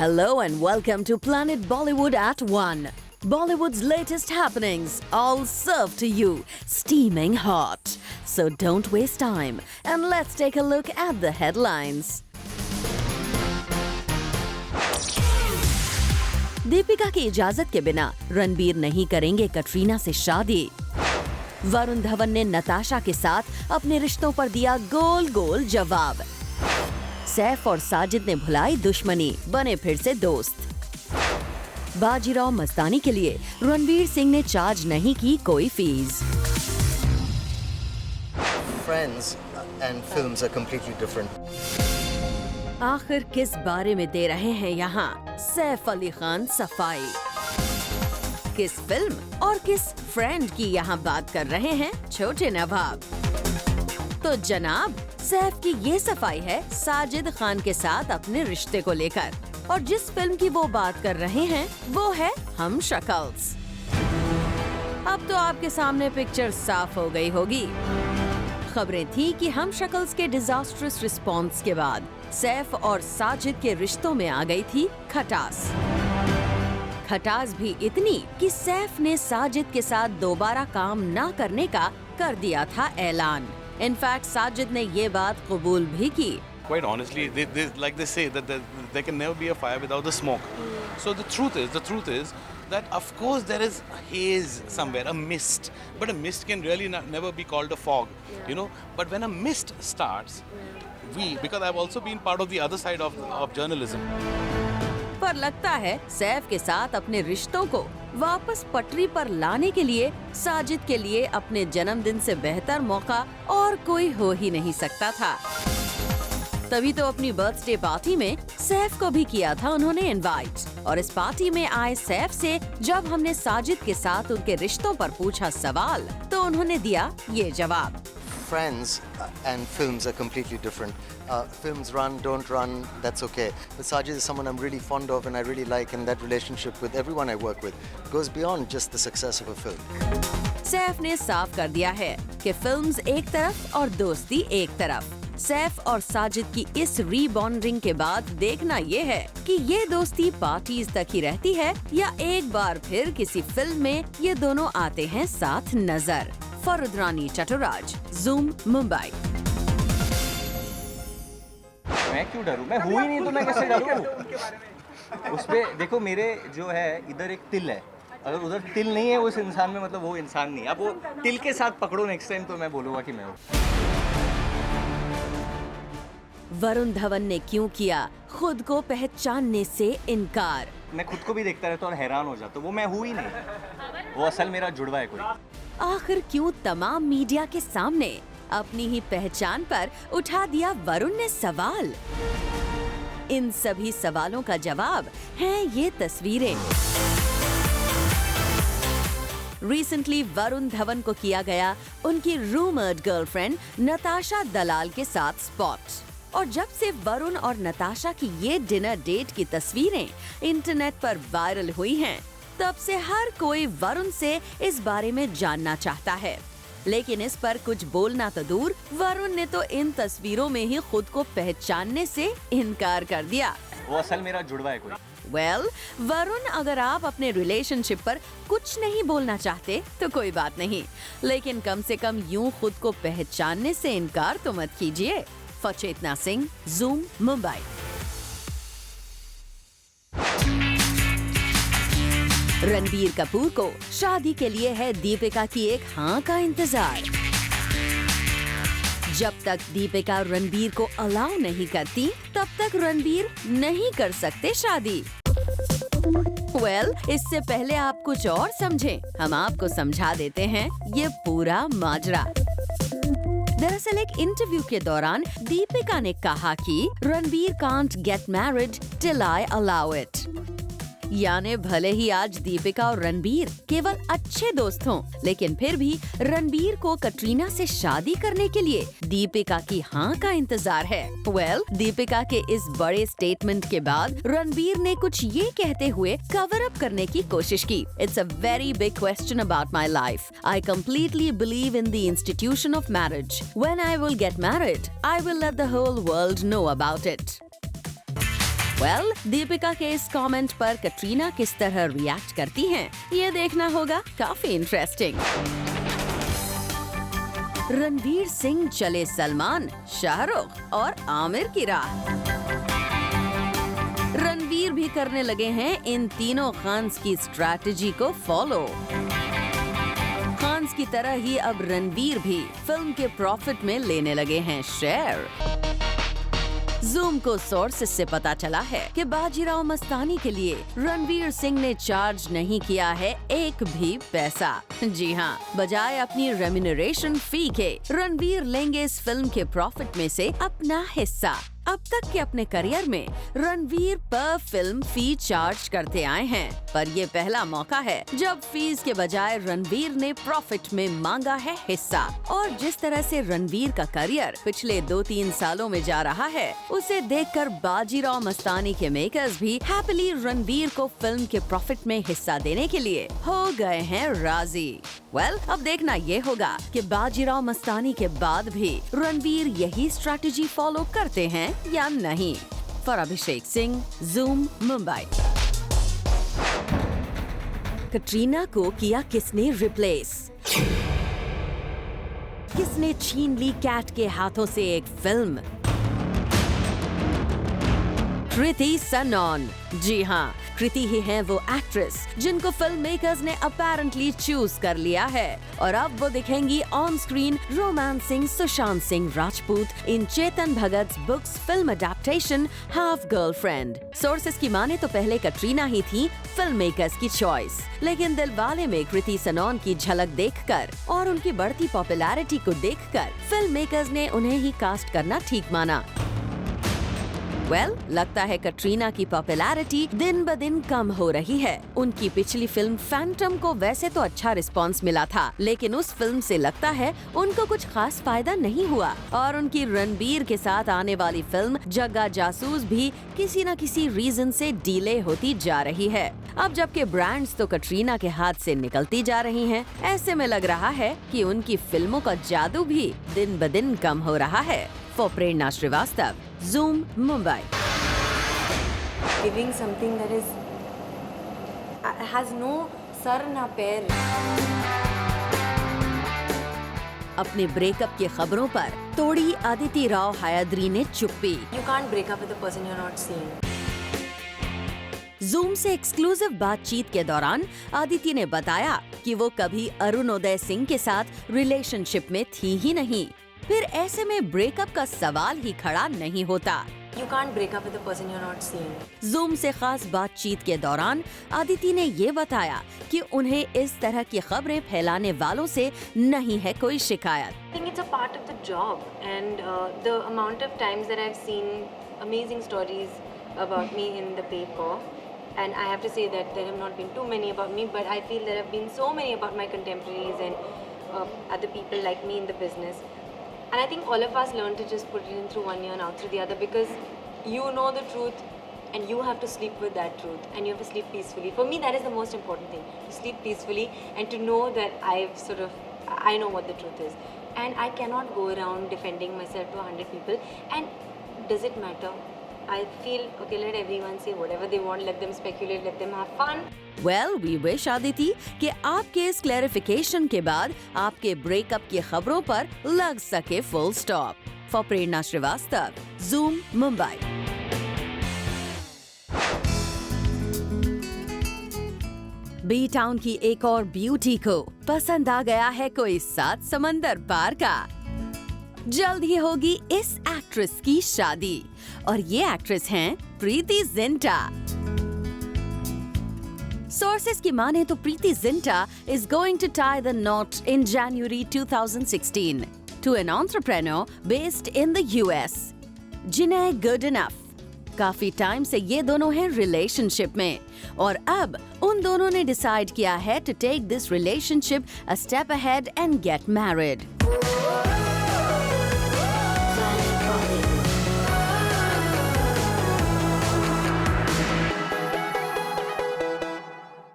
Hello and welcome to Planet Bollywood at 1. Bollywood's latest happenings, all served to you, steaming hot. So don't waste time and let's take a look at the headlines. Deepika की इजाजत के बिना रणबीर नहीं करेंगे कटरीना से शादी। वरुण धवन ने नताशा के साथ अपने रिश्तों पर दिया गोल गोल जवाब। सैफ और साजिद ने भुलाई दुश्मनी, बने फिर से दोस्त। बाजीराव मस्तानी के लिए रणवीर सिंह ने चार्ज नहीं की कोई fees. Friends and films are completely different. आखिर किस बारे में दे रहे हैं यहाँ सैफ अली खान सफाई? किस फिल्म और किस फ्रेंड की यहाँ बात कर रहे हैं छोटे नवाब? तो जनाब, सैफ की ये सफाई है साजिद खान के साथ अपने रिश्ते को लेकर, और जिस फिल्म की वो बात कर रहे हैं वो है हम शक्ल्स। अब तो आपके सामने पिक्चर साफ हो गई होगी। खबरें थी कि हम शक्ल्स के डिजास्ट्रस रिस्पॉन्स के बाद सैफ और साजिद के रिश्तों में आ गई थी खटास। खटास भी इतनी कि सैफ ने साजिद के साथ दोबारा काम ना करने का कर दिया था ऐलान। इनफैक्ट साजिद ने ये बात कबूल भी की। Quite honestly, like they say that there can never be a fire without the smoke. So the truth is that of course there is a haze somewhere, a mist, but a mist can really never be called a fog, you know. But when a mist starts, because I've also been part of the other side of journalism. पर लगता है सैफ के साथ अपने रिश्तों को वापस पटरी पर लाने के लिए साजिद के लिए अपने जन्मदिन से बेहतर मौका और कोई हो ही नहीं सकता था। तभी तो अपनी बर्थडे पार्टी में सैफ को भी किया था उन्होंने इनवाइट, और इस पार्टी में आए सैफ से जब हमने साजिद के साथ उनके रिश्तों पर पूछा सवाल तो उन्होंने दिया ये जवाब। Friends and films are completely different. Films run, don't run, that's okay. But Sajid is someone I'm really fond of and I really like, and that relationship with everyone I work with goes beyond just the success of a film. Saif ने साफ कर दिया है कि films एक तरफ और दोस्ती एक तरफ। सैफ और साजिद की इस रीबॉन्डिंग के बाद देखना ये है कि ये दोस्ती पार्टीज तक ही रहती है या एक बार फिर किसी फिल्म में ये दोनों आते हैं साथ नजर। फरुद्रानी चटुराज, ज़ूम, मुंबई। मैं क्यों डरूं? मैं हूँ ही नहीं तो मैं कैसे डरूं? उसपे देखो, मेरे जो है इधर एक तिल है, अगर उधर तिल नहीं है उस इंसान में, मतलब वो इंसान नहीं। अब वो तिल के साथ पकड़ो नेक्स्ट टाइम तो मैं बोलूँगा कि मैं हूँ। वरुण धवन ने क्यों किया खुद को पहचानने से इनकार? मैं खुद को भी देखता रहता और हैरान हो जाता, वो मैं हूँ ही नहीं, वो असल मेरा जुड़वा है कोई। आखिर क्यों तमाम मीडिया के सामने अपनी ही पहचान पर उठा दिया वरुण ने सवाल? इन सभी सवालों का जवाब हैं ये तस्वीरें। रिसेंटली वरुण धवन को किया गया उनकी रूमर्ड गर्लफ्रेंड नताशा दलाल के साथ स्पॉट, और जब से वरुण और नताशा की ये डिनर डेट की तस्वीरें इंटरनेट पर वायरल हुई हैं, तब से हर कोई वरुण से इस बारे में जानना चाहता है। लेकिन इस पर कुछ बोलना तो दूर, वरुण ने तो इन तस्वीरों में ही खुद को पहचानने से इनकार कर दिया। वो असल मेरा जुड़वा है कोई। वेल, वरुण, अगर आप अपने रिलेशनशिप पर कुछ नहीं बोलना चाहते तो कोई बात नहीं, लेकिन कम से कम यूं खुद को पहचानने से इनकार तो मत कीजिए। चेतना सिंह, ज़ूम, मुंबई। रणबीर कपूर को शादी के लिए है दीपिका की एक हाँ का इंतजार। जब तक दीपिका रणबीर को अलाउ नहीं करती तब तक रणबीर नहीं कर सकते शादी। इससे पहले आप कुछ और समझें, हम आपको समझा देते हैं ये पूरा माजरा। दरअसल एक इंटरव्यू के दौरान दीपिका ने कहा कि Ranbir can't get married till I allow it. यानी भले ही आज दीपिका और रणबीर केवल अच्छे दोस्त हों, लेकिन फिर भी रणबीर को कटरीना से शादी करने के लिए दीपिका की हाँ का इंतजार है। दीपिका के इस बड़े स्टेटमेंट के बाद रणबीर ने कुछ ये कहते हुए कवर अप करने की कोशिश की। It's a very big question about my life. I completely believe in the institution of marriage. When I will get married, I will let the whole world know about it. Deepika के इस comment पर कटरीना किस तरह react करती हैं, ये देखना होगा काफी इंटरेस्टिंग। रणवीर सिंह चले सलमान, शाहरुख और आमिर की राह। रणवीर भी करने लगे हैं इन तीनों खान्स की स्ट्रैटेजी को फॉलो। खान्स की तरह ही अब रणवीर भी फिल्म के प्रॉफिट में लेने लगे हैं शेयर। जूम को सोर्सेस से पता चला है कि बाजीराव मस्तानी के लिए रणवीर सिंह ने चार्ज नहीं किया है एक भी पैसा। जी हाँ, बजाय अपनी रेम्यूनरेशन फी के रणवीर लेंगे इस फिल्म के प्रॉफिट में से अपना हिस्सा। अब तक के अपने करियर में रणवीर पर फिल्म फी चार्ज करते आए हैं, पर ये पहला मौका है जब फीस के बजाय रणवीर ने प्रॉफिट में मांगा है हिस्सा। और जिस तरह से रणवीर का करियर पिछले 2-3 सालों में जा रहा है, उसे देखकर बाजीराव मस्तानी के मेकर्स भी हैप्पीली रणवीर को फिल्म के प्रॉफिट में हिस्सा देने के लिए हो गए हैं राजी। अब देखना ये होगा कि बाजीराव मस्तानी के बाद भी रणवीर यही स्ट्रैटेजी फॉलो करते हैं या नहीं। For Abhishek Singh, zoom, Mumbai. कटरीना को किया किसने रिप्लेस? किसने छीन ली कैट के हाथों से एक फिल्म? कृति सनोन। जी हाँ, कृति ही हैं वो एक्ट्रेस जिनको फिल्म मेकर्स ने अपेरेंटली चूज कर लिया है और अब वो दिखेंगी on screen romancing Sushant Singh Rajput in Chetan Bhagat books film adaptation half girlfriend. Sources की माने तो पहले कटरीना ही थी फिल्म मेकर्स की चॉइस, लेकिन दिलवाले में कृति सनोन की झलक देखकर और उनकी बढ़ती पॉपुलैरिटी को देखकर फिल्म मेकर्स ने उन्हें ही कास्ट करना ठीक माना। लगता है कटरीना की पॉपुलैरिटी दिन ब दिन कम हो रही है। उनकी पिछली फिल्म फैंटम को वैसे तो अच्छा रिस्पांस मिला था, लेकिन उस फिल्म से लगता है उनको कुछ खास फायदा नहीं हुआ और उनकी रणबीर के साथ आने वाली फिल्म जग्गा जासूस भी किसी न किसी रीजन से डिले होती जा रही है। अब जबकि ब्रांड्स तो कटरीना के हाथ से निकलती जा रही हैं, ऐसे में लग रहा है कि उनकी फिल्मों का जादू भी दिन ब दिन कम हो रहा है। For Prerna Srivastava, Zoom, Mumbai. Giving something that is has no sar na pair. अपने ब्रेकअप की खबरों पर तोड़ी आदिति राव हायद्री ने चुप्पी। You can't break up with a person you're not seeing. Zoom से एक्सक्लूसिव बातचीत के दौरान आदिति ने बताया कि वो कभी अरुणोदय सिंह के साथ रिलेशनशिप में थी ही नहीं, फिर ऐसे में ब्रेकअप का सवाल ही खड़ा नहीं होता। You can't break up with a person you're not seeing. Zoom से खास बातचीत के दौरान आदिति ने ये बताया कि उन्हें इस तरह की खबरें फैलाने वालों से नहीं है कोई शिकायत। I think it's a part of the job and the amount of times that I've seen amazing stories about me in the paper, and I have to say that there have not been too many about me, but I feel there have been so many about my contemporaries and other people like me in the business. And I think all of us learn to just put it in through one ear and out through the other, because you know the truth and you have to sleep with that truth and you have to sleep peacefully. For me, that is the most important thing, to sleep peacefully and to know that I know what the truth is. And I cannot go around defending myself to 100 people. And does it matter? I feel, okay, let everyone say whatever they want, let them speculate, let them have fun. We wish Aditi कि आपके इस clarification के बाद आपके breakup की खबरों पर लग सके full stop. For Prerna Srivastava, Zoom, Mumbai. B town की एक और ब्यूटी को पसंद आ गया है कोई 7 समंदर पार का। जल्द ही होगी इस एक्ट्रेस की शादी और ये एक्ट्रेस हैं प्रीति जिंटा। Sources की माने तो Preity Zinta is going to tie the knot in January 2016 to an entrepreneur based in the US, जिन्हें good enough। काफी टाइम से ये दोनों हैं रिलेशनशिप में और अब उन दोनों ने डिसाइड किया है to take this relationship a step ahead and get married।